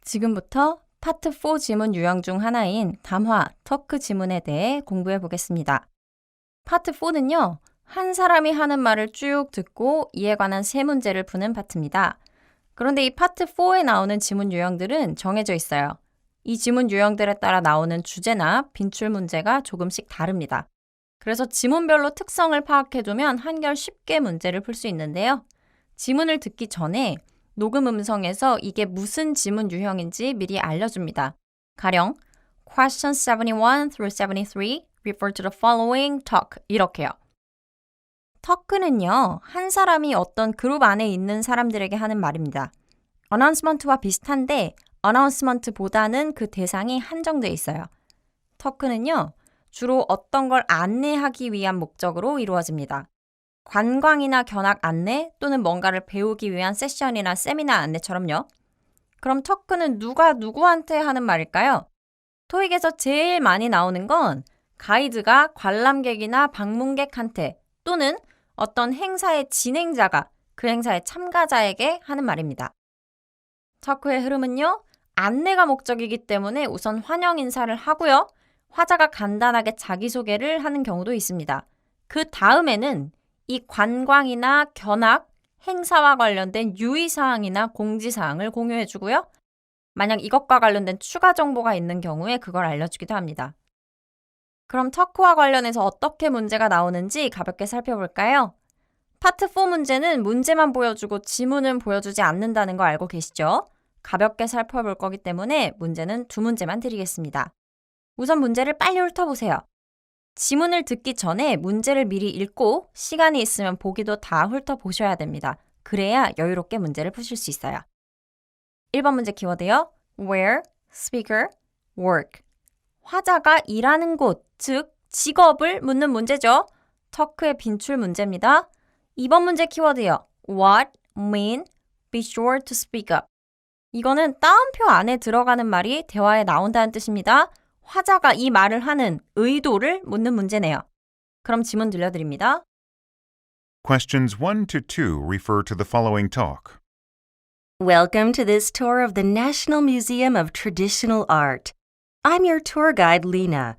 지금부터 파트 4 지문 유형 중 하나인 담화, 터크 지문에 대해 공부해 보겠습니다. 파트 4는요, 한 사람이 하는 말을 쭉 듣고 이에 관한 세 문제를 푸는 파트입니다. 그런데 이 파트 4에 나오는 지문 유형들은 정해져 있어요. 이 지문 유형들에 따라 나오는 주제나 빈출 문제가 조금씩 다릅니다. 그래서 지문별로 특성을 파악해두면 한결 쉽게 문제를 풀 수 있는데요. 지문을 듣기 전에 녹음 음성에서 이게 무슨 지문 유형인지 미리 알려줍니다. 가령 Question 71 through 73 refer to the following talk 이렇게요. 터크는요, 한 사람이 어떤 그룹 안에 있는 사람들에게 하는 말입니다. 어나운스먼트와 비슷한데 어나운스먼트보다는 그 대상이 한정돼 있어요. 터크는요, 주로 어떤 걸 안내하기 위한 목적으로 이루어집니다. 관광이나 견학 안내 또는 뭔가를 배우기 위한 세션이나 세미나 안내처럼요. 그럼 터크는 누가 누구한테 하는 말일까요? 토익에서 제일 많이 나오는 건 가이드가 관람객이나 방문객한테 또는 어떤 행사의 진행자가 그 행사의 참가자에게 하는 말입니다. 터크의 흐름은요, 안내가 목적이기 때문에 우선 환영 인사를 하고요. 화자가 간단하게 자기소개를 하는 경우도 있습니다. 그 다음에는 이 관광이나 견학, 행사와 관련된 유의사항이나 공지사항을 공유해주고요. 만약 이것과 관련된 추가 정보가 있는 경우에 그걸 알려주기도 합니다. 그럼 터크와 관련해서 어떻게 문제가 나오는지 가볍게 살펴볼까요? 파트 4 문제는 문제만 보여주고 지문은 보여주지 않는다는 거 알고 계시죠? 가볍게 살펴볼 거기 때문에 문제는 2문제만 드리겠습니다. 우선 문제를 빨리 훑어보세요. 지문을 듣기 전에 문제를 미리 읽고 시간이 있으면 보기도 다 훑어보셔야 됩니다. 그래야 여유롭게 문제를 푸실 수 있어요. 1번 문제 키워드요. Where, speaker, work. 화자가 일하는 곳, 즉 직업을 묻는 문제죠. 터크의 빈출 문제입니다. 2번 문제 키워드요. What, mean, be sure to speak up. 이거는 따옴표 안에 들어가는 말이 대화에 나온다는 뜻입니다. 화자가 이 말을 하는 의도를 묻는 문제네요. 그럼 지문 들려드립니다. Questions 1 to 2 refer to the following talk. Welcome to this tour of the National Museum of Traditional Art. I'm your tour guide, Lena.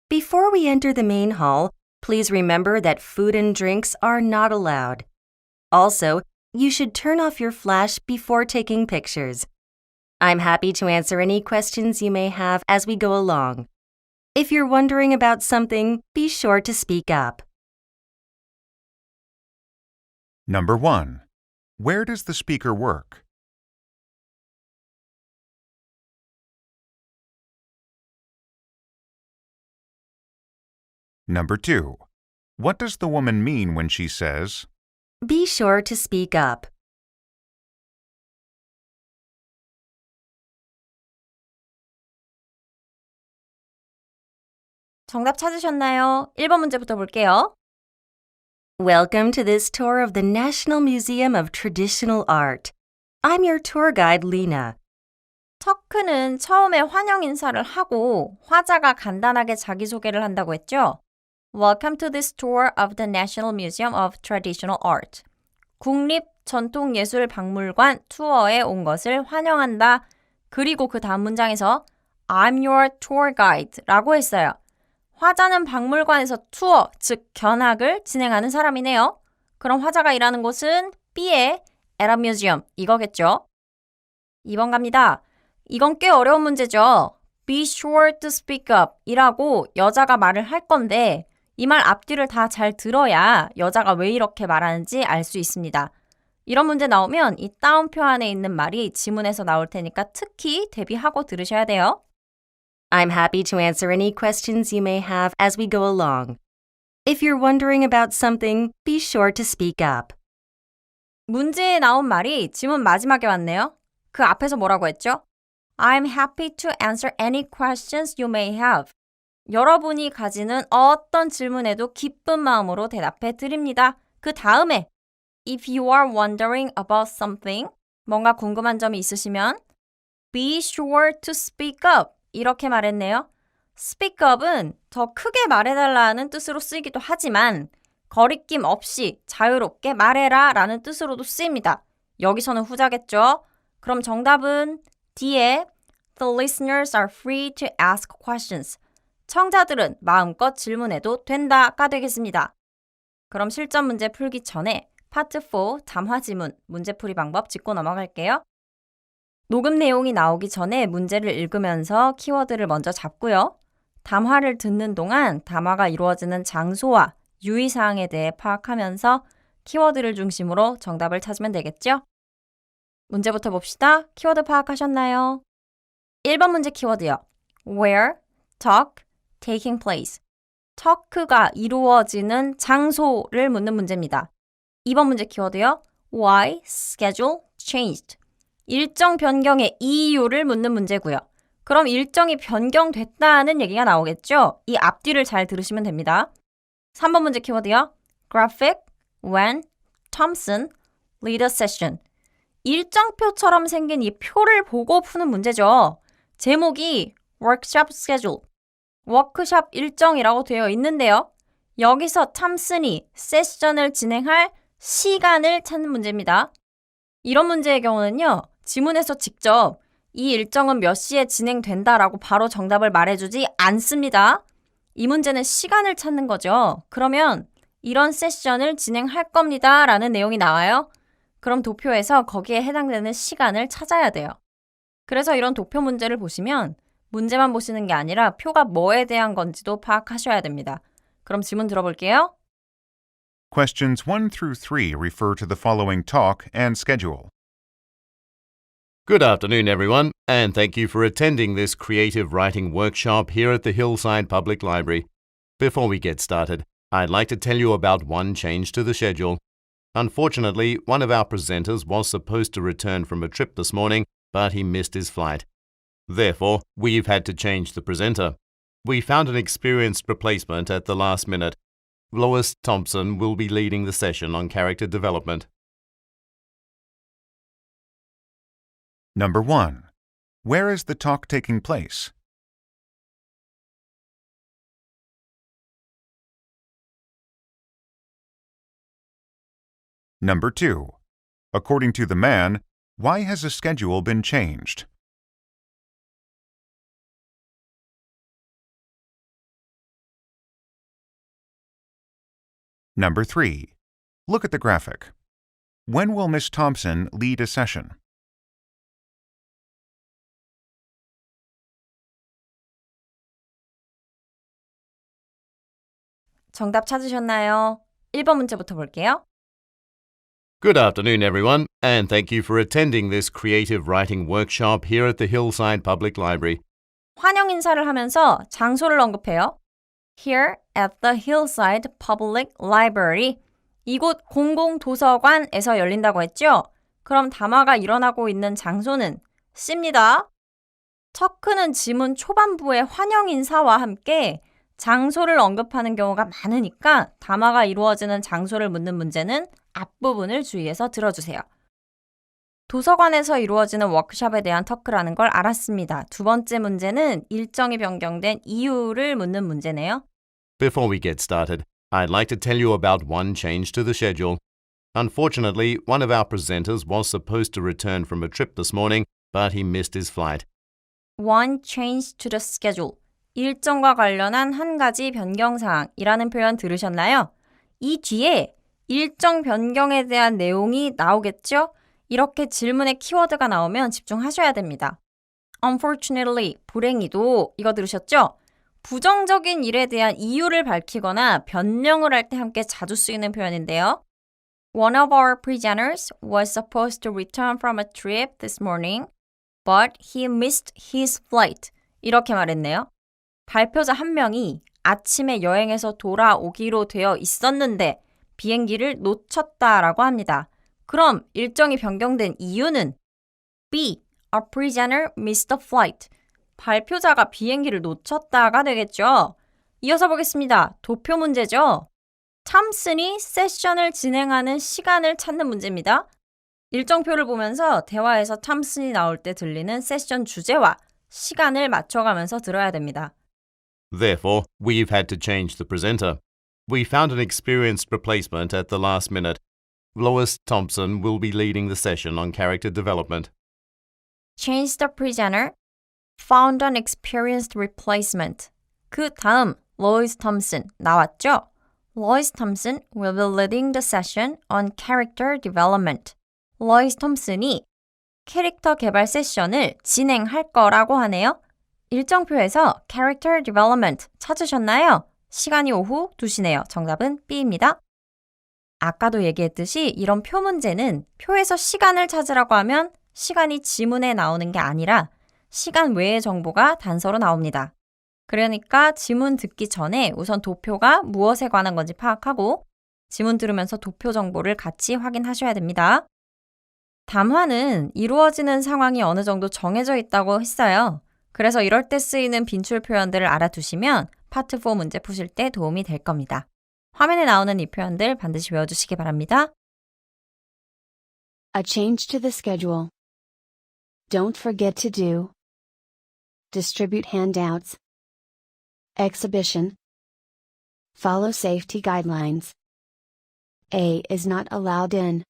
Before we enter the main hall, please remember that food and drinks are not allowed. Also, you should turn off your flash before taking pictures. I'm happy to answer any questions you may have as we go along. If you're wondering about something, be sure to speak up. Number 1. Where does the speaker work? Number 2. What does the woman mean when she says, Be sure to speak up. 정답 찾으셨나요? 1번 문제부터 볼게요. Welcome to this tour of the National Museum of Traditional Art. I'm your tour guide, Lena. 터크는 처음에 환영 인사를 하고 화자가 간단하게 자기소개를 한다고 했죠. Welcome to this tour of the National Museum of Traditional Art. 국립전통예술박물관 투어에 온 것을 환영한다. 그리고 그 다음 문장에서 I'm your tour guide 라고 했어요. 화자는 박물관에서 투어, 즉 견학을 진행하는 사람이네요. 그럼 화자가 일하는 곳은 B의 at a museum 이거겠죠. 2번 갑니다. 이건 꽤 어려운 문제죠. Be sure to speak up 이라고 여자가 말을 할 건데 이 말 앞뒤를 다 잘 들어야 여자가 왜 이렇게 말하는지 알 수 있습니다. 이런 문제 나오면 이 따옴표 안에 있는 말이 지문에서 나올 테니까 특히 대비하고 들으셔야 돼요. I'm happy to answer any questions you may have as we go along. If you're wondering about something, be sure to speak up. 문제에 나온 말이 지문 마지막에 왔네요. 그 앞에서 뭐라고 했죠? I'm happy to answer any questions you may have. 여러분이 가지는 어떤 질문에도 기쁜 마음으로 대답해 드립니다. 그 다음에 If you are wondering about something, 뭔가 궁금한 점이 있으시면 Be sure to speak up. 이렇게 말했네요. Speak up은 더 크게 말해달라는 뜻으로 쓰이기도 하지만 거리낌 없이 자유롭게 말해라 라는 뜻으로도 쓰입니다. 여기서는 후자겠죠? 그럼 정답은 뒤에 The listeners are free to ask questions. 청자들은 마음껏 질문해도 된다가 되겠습니다. 그럼 실전 문제 풀기 전에 파트 4 담화 지문 문제풀이 방법 짚고 넘어갈게요. 녹음 내용이 나오기 전에 문제를 읽으면서 키워드를 먼저 잡고요. 담화를 듣는 동안 담화가 이루어지는 장소와 유의사항에 대해 파악하면서 키워드를 중심으로 정답을 찾으면 되겠죠? 문제부터 봅시다. 키워드 파악하셨나요? 1번 문제 키워드요. Where, talk, taking place. talk가 이루어지는 장소를 묻는 문제입니다. 2번 문제 키워드요. Why, schedule, changed. 일정 변경의 이유를 묻는 문제고요. 그럼 일정이 변경됐다는 얘기가 나오겠죠? 이 앞뒤를 잘 들으시면 됩니다. 3번 문제 키워드요. Graphic, when, Thompson, lead a session. 일정표처럼 생긴 이 표를 보고 푸는 문제죠. 제목이 workshop schedule, 워크숍 일정이라고 되어 있는데요. 여기서 탐슨이 세션을 진행할 시간을 찾는 문제입니다. 이런 문제의 경우는요. 지문에서 직접 이 일정은 몇 시에 진행된다라고 바로 정답을 말해주지 않습니다. 이 문제는 시간을 찾는 거죠. 그러면 이런 세션을 진행할 겁니다 라는 내용이 나와요. 그럼 도표에서 거기에 해당되는 시간을 찾아야 돼요. 그래서 이런 도표 문제를 보시면 문제만 보시는 게 아니라 표가 뭐에 대한 건지도 파악하셔야 됩니다. 그럼 질문 들어볼게요. Questions 1 through 3 refer to the following talk and schedule. Good afternoon, everyone, and thank you for attending this creative writing workshop here at the Hillside Public Library. Before we get started, I'd like to tell you about one change to the schedule. Unfortunately, one of our presenters was supposed to return from a trip this morning, but he missed his flight. Therefore, we've had to change the presenter. We found an experienced replacement at the last minute. Lois Thompson will be leading the session on character development. Number 1. Where is the talk taking place? Number 2. According to the man, why has the schedule been changed? Number 3. Look at the graphic. When will Miss Thompson lead a session? 정답 찾으셨나요? 1번 문제부터 볼게요. Good afternoon, everyone, and thank you for attending this creative writing workshop here at the Hillside Public Library. 환영 인사를 하면서 장소를 언급해요. Here at the Hillside Public Library. 이곳 공공도서관에서 열린다고 했죠? 그럼 담화가 일어나고 있는 장소는 C입니다. 터크는 지문 초반부의 환영 인사와 함께 장소를 언급하는 경우가 많으니까 담화가 이루어지는 장소를 묻는 문제는 앞부분을 주의해서 들어주세요. 도서관에서 이루어지는 워크숍에 대한 터크라는 걸 알았습니다. 두 번째 문제는 일정이 변경된 이유를 묻는 문제네요. Before we get started, I'd like to tell you about one change to the schedule. Unfortunately, one of our presenters was supposed to return from a trip this morning, but he missed his flight. One change to the schedule. 일정과 관련한 한 가지 변경사항이라는 표현 들으셨나요? 이 뒤에 일정 변경에 대한 내용이 나오겠죠? 이렇게 질문에 키워드가 나오면 집중하셔야 됩니다. Unfortunately, 불행히도 이거 들으셨죠? 부정적인 일에 대한 이유를 밝히거나 변명을 할 때 함께 자주 쓰이는 표현인데요. One of our prisoners was supposed to return from a trip this morning, but he missed his flight. 이렇게 말했네요. 발표자 한 명이 아침에 여행에서 돌아오기로 되어 있었는데 비행기를 놓쳤다라고 합니다. 그럼 일정이 변경된 이유는 B. A prisoner missed the flight. 발표자가 비행기를 놓쳤다가 되겠죠. 이어서 보겠습니다. 도표 문제죠. 탐슨이 세션을 진행하는 시간을 찾는 문제입니다. 일정표를 보면서 대화에서 탐슨이 나올 때 들리는 세션 주제와 시간을 맞춰가면서 들어야 됩니다. Therefore, we've had to change the presenter. We found an experienced replacement at the last minute. Lois Thompson will be leading the session on character development. change the presenter, found an experienced replacement. 그 다음 로이스 톰슨 나왔죠? 로이스 톰슨 will be leading the session on character development. 로이스 톰슨이 캐릭터 개발 세션을 진행할 거라고 하네요. 일정표에서 character development 찾으셨나요? 시간이 오후 2시네요. 정답은 B입니다. 아까도 얘기했듯이 이런 표 문제는 표에서 시간을 찾으라고 하면 시간이 지문에 나오는 게 아니라 시간 외의 정보가 단서로 나옵니다. 그러니까 지문 듣기 전에 우선 도표가 무엇에 관한 건지 파악하고 지문 들으면서 도표 정보를 같이 확인하셔야 됩니다. 담화는 이루어지는 상황이 어느 정도 정해져 있다고 했어요. 그래서 이럴 때 쓰이는 빈출 표현들을 알아두시면 파트 4 문제 푸실 때 도움이 될 겁니다. 화면에 나오는 이 표현들 반드시 외워주시기 바랍니다. A change to the schedule. Don't forget to do. Distribute handouts. Exhibition. Follow safety guidelines. A is not allowed in.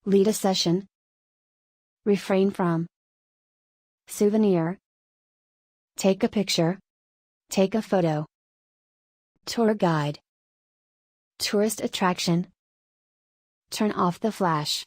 Lead a session. Refrain from. Souvenir. Take a picture. Take a photo. Tour guide. Tourist attraction. Turn off the flash.